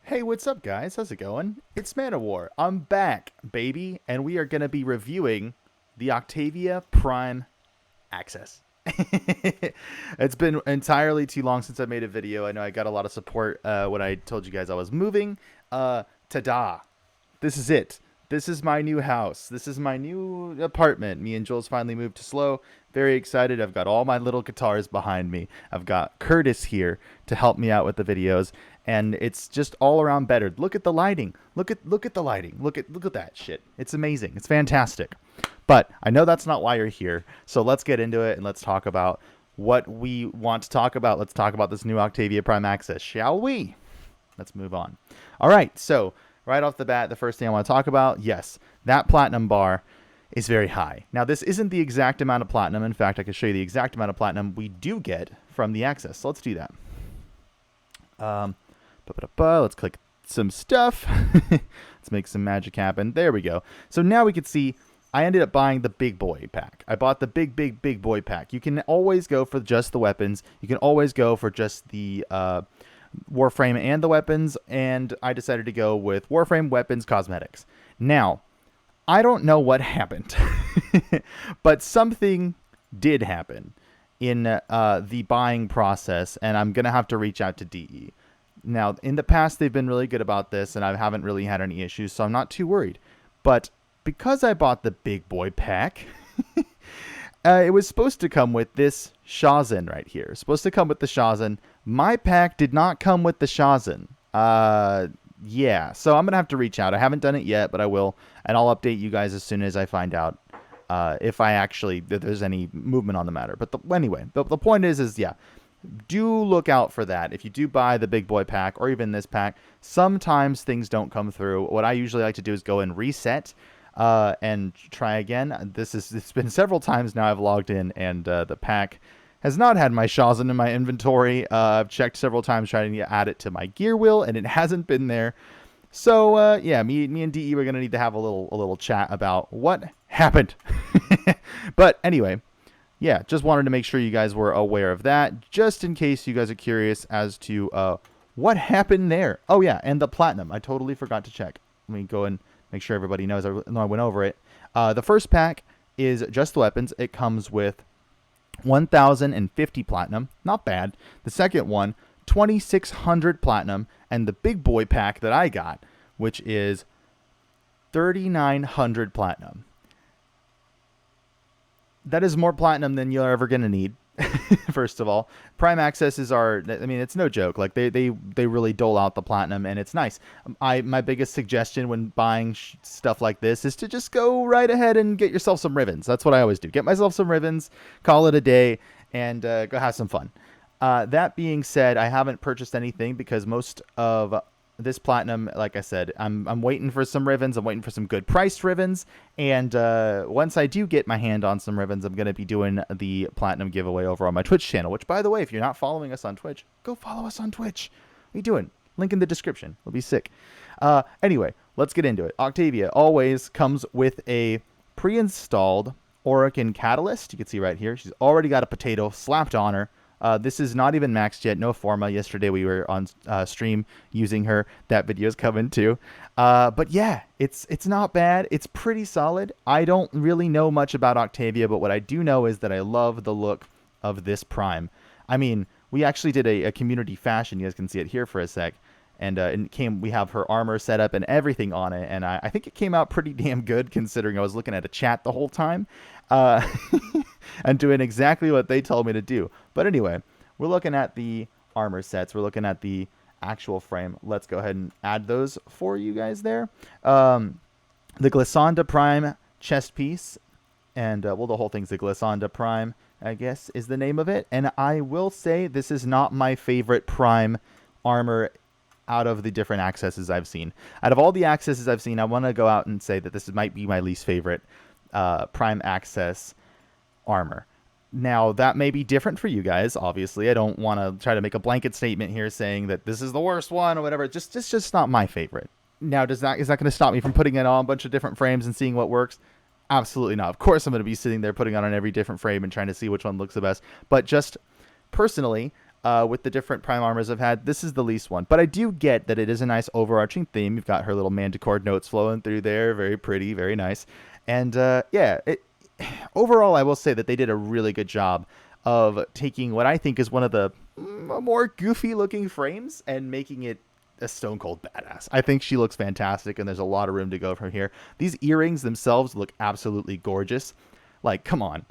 Hey, what's up, guys? How's it going? It's Manowar. I'm back, baby, and we are going to be reviewing the Octavia Prime Access. It's been entirely too long since I made a video. I know I got a lot of support when I told you guys I was moving. Ta-da! This is it. This is my new house. This is my new apartment. Me and Jules finally moved to Slow. Very excited. I've got all my little guitars behind me. I've got Curtis here to help me out with the videos, and it's just all around better. Look at the lighting. Look at the lighting. Look at that shit. It's amazing. It's fantastic. But I know that's not why you're here. So let's get into it and let's talk about what we want to talk about. Let's talk about this new Octavia Prime Access, shall we? Let's move on. All right, so right off the bat, the first thing I want to talk about, yes, that platinum bar is very high. Now, this isn't the exact amount of platinum. In fact, I can show you the exact amount of platinum we do get from the access. So let's do that. Let's click some stuff. Let's make some magic happen. There we go. So now we can see I ended up buying the big boy pack. I bought the big boy pack. You can always go for just the weapons. You can always go for just the Warframe and the weapons, and I decided to go with Warframe, weapons, cosmetics. Now, I don't know what happened, but something did happen in the buying process, and I'm going to have to reach out to DE. Now, in the past, they've been really good about this, and I haven't really had any issues, so I'm not too worried. But because I bought the big boy pack, it was supposed to come with this Shazin right here. Supposed to come with the Shazin. My pack did not come with the Shazin. Yeah, so I'm going to have to reach out. I haven't done it yet, but I will. And I'll update you guys as soon as I find out if there's any movement on the matter. But anyway, the point is yeah, do look out for that. If you do buy the big boy pack or even this pack, sometimes things don't come through. What I usually like to do is go and reset and try again. It's been several times now I've logged in, and the pack has not had my Shazin in my inventory. I've checked several times trying to add it to my gear wheel, and it hasn't been there. So yeah, me and DE we're gonna need to have a little chat about what happened. But anyway, yeah, just wanted to make sure you guys were aware of that, just in case you guys are curious as to what happened there. Oh yeah, and the platinum. I totally forgot to check. Let me go and make sure everybody knows. I went over it. The first pack is just the weapons. It comes with 1,050 platinum. Not bad. The second one, 2,600 platinum. And the big boy pack that I got, which is 3,900 platinum. That is more platinum than you're ever going to need. First of all, Prime accesses are, I mean, it's no joke. Like they really dole out the platinum, and it's nice. My biggest suggestion when buying stuff like this is to just go right ahead and get yourself some ribbons. That's what I always do. Get myself some ribbons, call it a day, and go have some fun. That being said, I haven't purchased anything because most of this platinum, like I said, I'm waiting for some ribbons. I'm waiting for some good priced ribbons. And once I do get my hand on some ribbons, I'm going to be doing the platinum giveaway over on my Twitch channel, which, by the way, if you're not following us on Twitch, go follow us on Twitch. What are you doing? Link in the description. It'll be sick. Anyway, let's get into it. Octavia always comes with a pre-installed Orokin Catalyst. You can see right here. She's already got a potato slapped on her. This is not even maxed yet. No Forma. Yesterday we were on stream using her. That video is coming too. But yeah, it's not bad. It's pretty solid. I don't really know much about Octavia, but what I do know is that I love the look of this Prime. I mean, we actually did a community fashion. You guys can see it here for a sec. And we have her armor set up and everything on it. And I think it came out pretty damn good considering I was looking at a chat the whole time. And doing exactly what they told me to do. But anyway, we're looking at the armor sets. We're looking at the actual frame. Let's go ahead and add those for you guys there. The Glissanda Prime chest piece. And, the whole thing's the Glissanda Prime, I guess, is the name of it. And I will say this is not my favorite Prime armor out of the different accesses I've seen. Out of all the accesses I've seen, I want to go out and say that this might be my least favorite Prime access armor. Now, that may be different for you guys, obviously. I don't want to try to make a blanket statement here saying that this is the worst one or whatever. It's just not my favorite. Now, is that going to stop me from putting it on a bunch of different frames and seeing what works? Absolutely not. Of course, I'm going to be sitting there putting on every different frame and trying to see which one looks the best. But just personally, with the different prime armors I've had. This is the least one, but I do get that it is a nice overarching theme. You've got her little manticore notes flowing through there, very pretty, very nice, and yeah, overall I will say that they did a really good job of taking what I think is one of the more goofy looking frames and making it a stone cold badass. I think she looks fantastic, and there's a lot of room to go from here. These earrings themselves look absolutely gorgeous. Like, come on.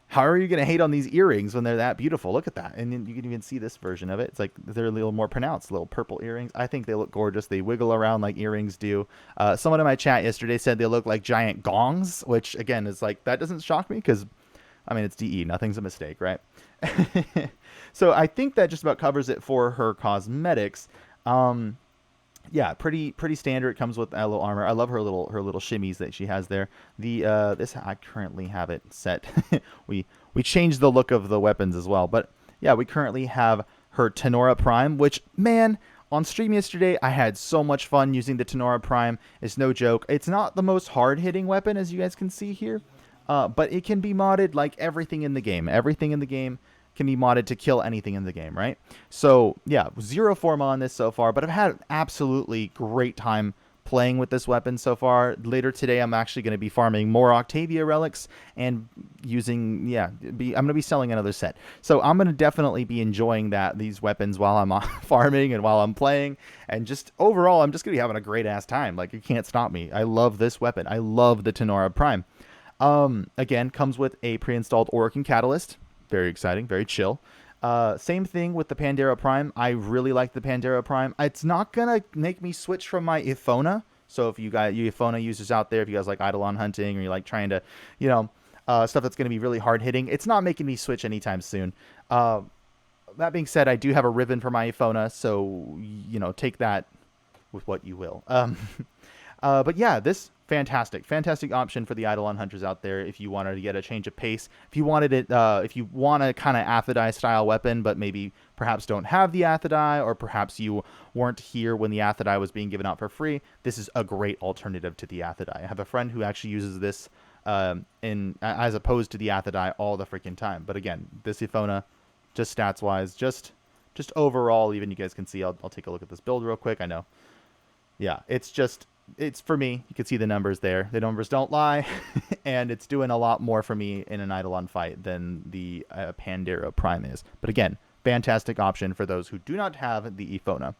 How are you going to hate on these earrings when they're that beautiful? Look at that. And then you can even see this version of it. It's like they're a little more pronounced, little purple earrings. I think they look gorgeous. They wiggle around like earrings do. Someone in my chat yesterday said they look like giant gongs, which, again, is like, that doesn't shock me because, I mean, it's DE. Nothing's a mistake, right? So I think that just about covers it for her cosmetics. Yeah, pretty standard. It comes with a little armor. I love her little shimmies that she has there. The this I currently have it set. we changed the look of the weapons as well. But yeah, we currently have her Tenora Prime, which, man, on stream yesterday I had so much fun using the Tenora Prime. It's no joke. It's not the most hard-hitting weapon, as you guys can see here. But it can be modded like everything in the game. Everything in the game can be modded to kill anything in the game, right? So, yeah, 0 form on this so far, but I've had an absolutely great time playing with this weapon so far. Later today, I'm actually going to be farming more Octavia relics and using, I'm going to be selling another set. So I'm going to definitely be enjoying these weapons while I'm farming and while I'm playing. And just overall, I'm just going to be having a great-ass time. Like, you can't stop me. I love this weapon. I love the Tenora Prime. Again, comes with a pre-installed Orokin Catalyst. Very exciting, very chill. Same thing with the Pandera Prime. I really like the Pandera Prime. It's not going to make me switch from my Ifona. So if you Ifona users out there, if you guys like Eidolon hunting or you like trying to, stuff that's going to be really hard hitting, it's not making me switch anytime soon. That being said, I do have a ribbon for my Ifona, so, take that with what you will. But yeah, this fantastic option for the Eidolon hunters out there. If you wanted to get a change of pace, if you wanted it, if you want a kind of Athidai style weapon, but maybe perhaps don't have the Athidai, or perhaps you weren't here when the Athidai was being given out for free, this is a great alternative to the Athidai. I have a friend who actually uses this as opposed to the Athidai all the freaking time. But again, this Ifona, just stats wise, just overall, even you guys can see. I'll take a look at this build real quick. I know, yeah, it's for me. You can see the numbers there. The numbers don't lie, and it's doing a lot more for me in an Eidolon fight than the Pandera Prime is. But again, fantastic option for those who do not have the Ifona.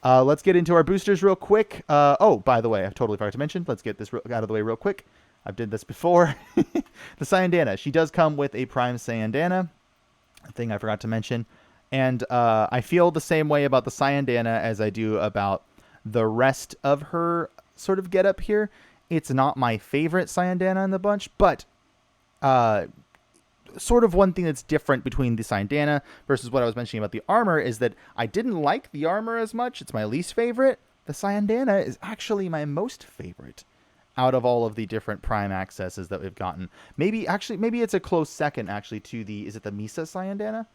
Let's get into our boosters real quick. Oh, by the way, I totally forgot to mention. Let's get this out of the way real quick. I've did this before. The Cyandana. She does come with a Prime Cyandana. A thing I forgot to mention. And I feel the same way about the Cyandana as I do about the rest of her sort of get up here. It's not my favorite Cyandana in the bunch, but sort of one thing that's different between the Cyandana versus what I was mentioning about the armor is that I didn't like the armor as much. It's my least favorite. The Cyandana is actually my most favorite out of all of the different Prime accesses that we've gotten. Maybe it's a close second actually to is it the Misa Cyandana?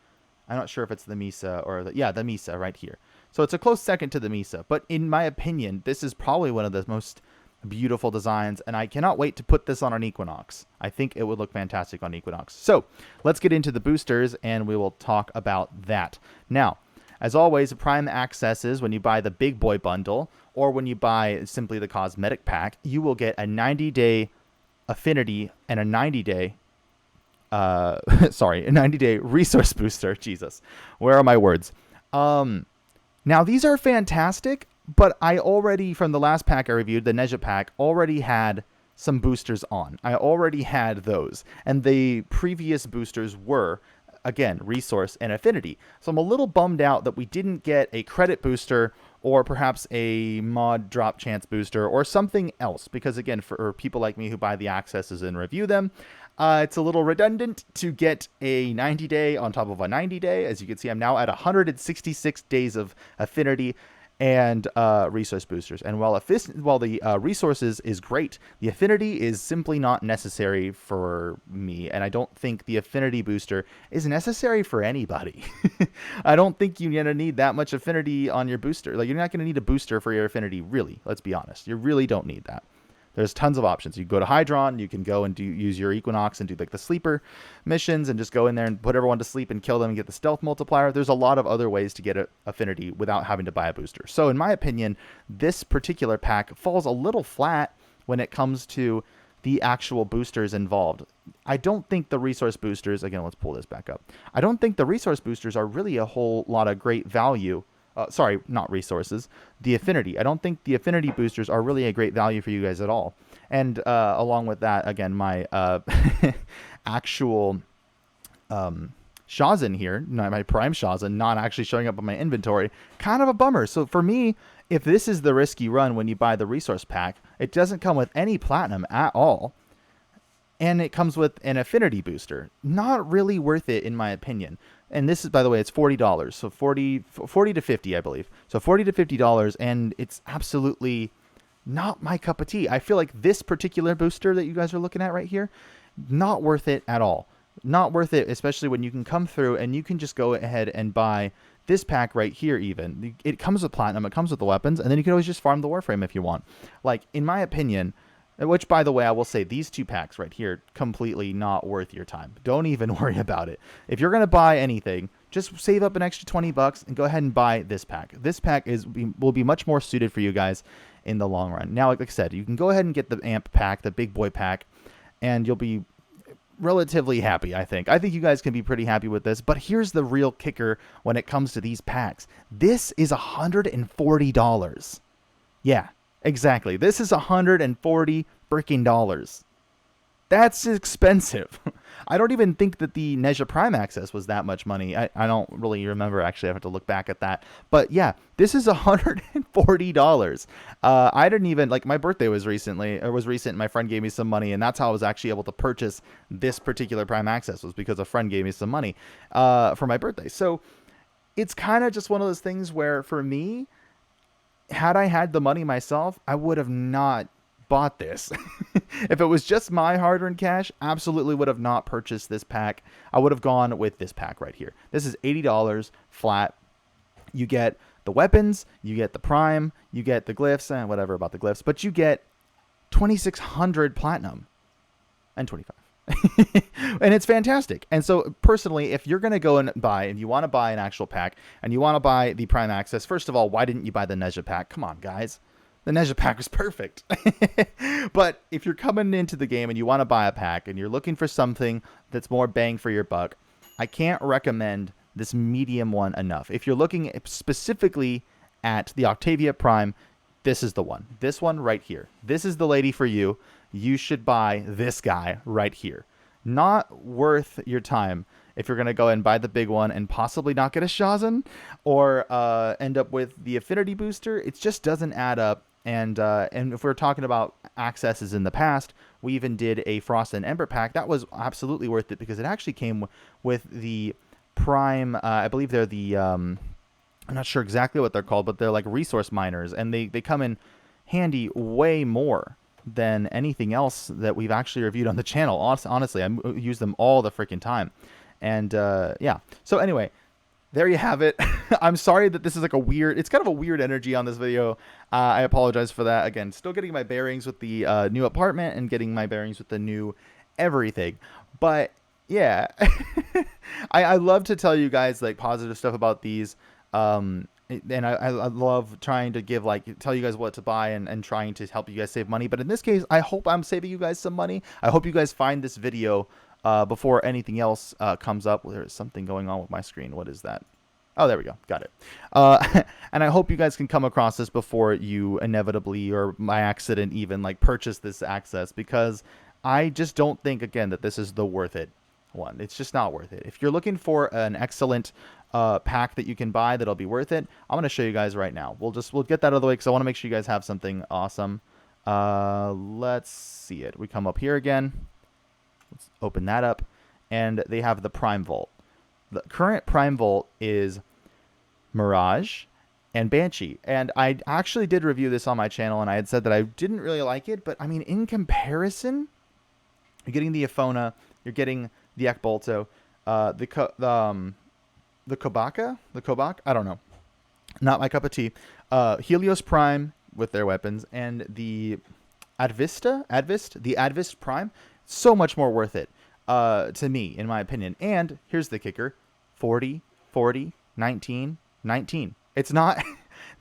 I'm not sure if it's the Misa or the Misa right here. So it's a close second to the Misa. But in my opinion, this is probably one of the most beautiful designs, and I cannot wait to put this on an Equinox. I think it would look fantastic on Equinox. So let's get into the boosters, and we will talk about that. Now, as always, Prime accesses, when you buy the Big Boy bundle, or when you buy simply the cosmetic pack, you will get a 90-day affinity and a 90-day a 90-day resource booster. Jesus, where are my words? Now these are fantastic, but I already, from the last pack I reviewed, the Neja pack, already had some boosters on. I already had those, and the previous boosters were, again, resource and affinity. So I'm a little bummed out that we didn't get a credit booster or perhaps a mod drop chance booster or something else, because again, for people like me who buy the accesses and review them, it's a little redundant to get a 90-day on top of a 90-day. As you can see, I'm now at 166 days of affinity and resource boosters. And while the resources is great, the affinity is simply not necessary for me. And I don't think the affinity booster is necessary for anybody. I don't think you're going to need that much affinity on your booster. Like, you're not going to need a booster for your affinity, really. Let's be honest. You really don't need that. There's tons of options. You go to Hydron, you can go and use your Equinox and do like the sleeper missions and just go in there and put everyone to sleep and kill them and get the stealth multiplier. There's a lot of other ways to get a affinity without having to buy a booster. So in my opinion, this particular pack falls a little flat when it comes to the actual boosters involved. I don't think the resource boosters, again, let's pull this back up. I don't think the resource boosters are really a whole lot of great value. Sorry, not resources. The affinity. I don't think the affinity boosters are really a great value for you guys at all. And along with that, again, my actual Shazin here, my Prime Shazin, not actually showing up on my inventory, kind of a bummer. So for me, if this is the risky run when you buy the resource pack, it doesn't come with any platinum at all. And it comes with an affinity booster. Not really worth it, in my opinion. And this is, by the way, it's $40. So 40 to 50, I believe. So $40 to $50, and it's absolutely not my cup of tea. I feel like this particular booster that you guys are looking at right here, not worth it at all. Not worth it, especially when you can come through and you can just go ahead and buy this pack right here even. It comes with platinum, it comes with the weapons, and then you can always just farm the Warframe if you want. Like, in my opinion, which, by the way, I will say these two packs right here, completely not worth your time. Don't even worry about it. If you're going to buy anything, just save up an extra $20 and go ahead and buy this pack. This pack will be much more suited for you guys in the long run. Now, like I said, you can go ahead and get the amp pack, the big boy pack, and you'll be relatively happy, I think. I think you guys can be pretty happy with this, but here's the real kicker when it comes to these packs. This is $140. Yeah, exactly. This is $140 freaking dollars. That's expensive. I don't even think that the Nezha Prime access was that much money. I don't really remember, actually. I have to look back at that. But yeah, this is $140. I didn't even, like, my birthday was recent. My friend gave me some money, and that's how I was actually able to purchase this particular Prime access, was because a friend gave me some money for my birthday. So it's kind of just one of those things where, for me, had I had the money myself, I would have not bought this. If it was just my hard-earned cash, absolutely would have not purchased this pack. I would have gone with this pack right here. This is $80 flat. You get the weapons, you get the prime, you get the glyphs, and whatever about the glyphs, but you get 2,600 platinum and 25. And it's fantastic. And so personally, if you're going to go and buy, and you want to buy an actual pack, and you want to buy the prime access, first of all, why didn't you buy the Nezha pack? Come on, guys. The Nezha pack was perfect. But if you're coming into the game and you want to buy a pack and you're looking for something that's more bang for your buck, I can't recommend this medium one enough. If you're looking specifically at the Octavia Prime, this is the one. This one right here. This is the lady for you. You should buy this guy right here. Not worth your time if you're going to go and buy the big one and possibly not get a Shazin or end up with the affinity booster. It just doesn't add up. And if we're talking about accesses in the past, we even did a Frost and Ember pack. That was absolutely worth it because it actually came with the Prime. I believe they're the, I'm not sure exactly what they're called, but they're like resource miners. And they come in handy way more than anything else that we've actually reviewed on the channel. Honestly, I use them all the freaking time. And yeah. So anyway, there you have it. I'm sorry that this is like it's kind of a weird energy on this video. I apologize for that. Again, still getting my bearings with the new apartment and getting my bearings with the new everything. But yeah, I love to tell you guys like positive stuff about these. And I love trying to give tell you guys what to buy and trying to help you guys save money. But in this case, I hope I'm saving you guys some money. I hope you guys find this video before anything else comes up. There is something going on with my screen. What is that? Oh, there we go. Got it. And I hope you guys can come across this before you inevitably or by accident even purchase this access, because I just don't think, again, that this is the worth it one. It's just not worth it. If you're looking for an excellent pack that you can buy that'll be worth it, I'm going to show you guys right now. We'll get that out of the way because I want to make sure you guys have something awesome. Let's see it. We come up here again. Let's open that up. And they have the Prime Vault. The current Prime Vault is Mirage and Banshee. And I actually did review this on my channel, and I had said that I didn't really like it. But, I mean, in comparison, you're getting the Aphona, you're getting the Ekbolto, the Kobak? I don't know. Not my cup of tea. Helios Prime with their weapons, and the Advist, the Advist Prime, so much more worth it to me, in my opinion. And here's the kicker: 40, 40, 19, 19. It's not.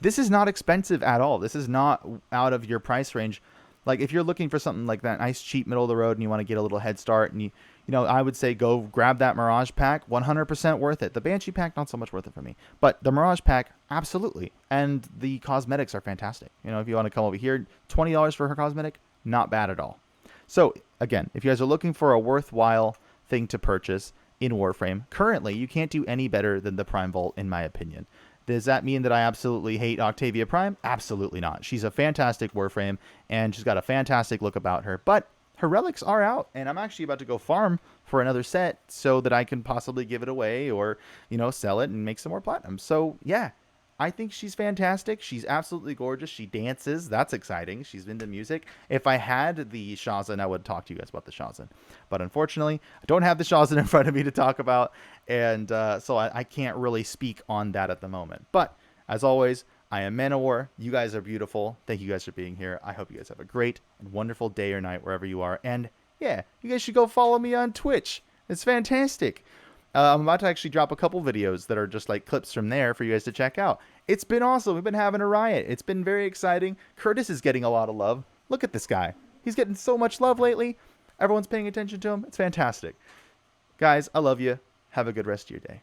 This is not expensive at all. This is not out of your price range. Like if you're looking for something like that nice cheap middle of the road and you want to get a little head start and I would say go grab that Mirage pack. 100% worth it. The Banshee pack not so much worth it for me, but the Mirage pack absolutely. And the cosmetics are fantastic. If you want to come over here, $20 for her cosmetic, not bad at all. So again, if you guys are looking for a worthwhile thing to purchase in Warframe, currently you can't do any better than the Prime Vault in my opinion. Does that mean that I absolutely hate Octavia Prime? Absolutely not. She's a fantastic Warframe, and she's got a fantastic look about her. But her relics are out, and I'm actually about to go farm for another set so that I can possibly give it away or, sell it and make some more platinum. So, yeah, I think she's fantastic. She's absolutely gorgeous. She dances. That's exciting. She's into music. If I had the Shazan, I would talk to you guys about the Shazan. But unfortunately, I don't have the Shazan in front of me to talk about. And so I can't really speak on that at the moment. But as always, I am Manowar. You guys are beautiful. Thank you guys for being here. I hope you guys have a great and wonderful day or night wherever you are. And yeah, you guys should go follow me on Twitch. It's fantastic. I'm about to actually drop a couple videos that are just like clips from there for you guys to check out. It's been awesome. We've been having a riot. It's been very exciting. Curtis is getting a lot of love. Look at this guy. He's getting so much love lately. Everyone's paying attention to him. It's fantastic. Guys, I love you. Have a good rest of your day.